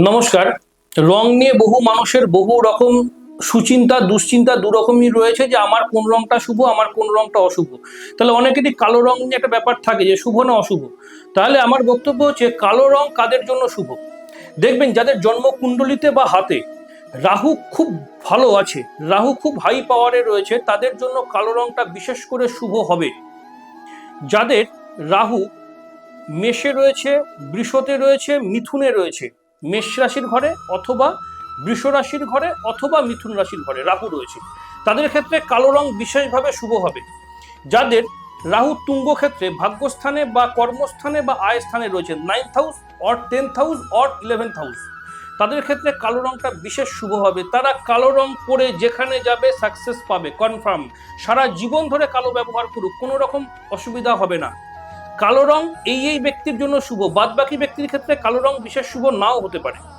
নমস্কার। রং নিয়ে বহু মানুষের বহু রকম সুচিন্তা দুশ্চিন্তা দুরকমই রয়েছে যে আমার কোন রংটা শুভ, আমার কোন রংটা অশুভ। তাহলে অনেকেরই কালো রং নিয়ে একটা ব্যাপার থাকে যে শুভ না অশুভ। তাহলে আমার বক্তব্য হচ্ছে কালো রং কাদের জন্য শুভ। দেখবেন যাদের জন্ম কুণ্ডলিতে বা হাতে রাহু খুব ভালো আছে, রাহু খুব হাই পাওয়ারে রয়েছে, তাদের জন্য কালো রংটা বিশেষ করে শুভ হবে। যাদের রাহু মেষে রয়েছে, বৃষতে রয়েছে, মিথুনে রয়েছে, মেষ রাশির ঘরে অথবা বৃষ রাশির ঘরে অথবা মিথুন রাশির ঘরে রাহু রয়েছে, তাদের ক্ষেত্রে কালো রং বিশেষভাবে শুভ হবে। যাদের রাহু তুঙ্গ ক্ষেত্রে ভাগ্যস্থানে বা কর্মস্থানে বা আয় স্থানে রয়েছে, 9th house or 10th house or 11th house, তাদের ক্ষেত্রে কালো রংটা বিশেষ শুভ হবে। তারা কালো রং পরে যেখানে যাবে সাকসেস পাবে কনফার্ম। সারা জীবন ধরে কালো ব্যবহার করুক, কোনো রকম অসুবিধা হবে না। কালো রং এই ব্যক্তির জন্য শুভ, বাদ বাকি ব্যক্তির ক্ষেত্রে কালো রং বিশেষ শুভ নাও হতে পারে।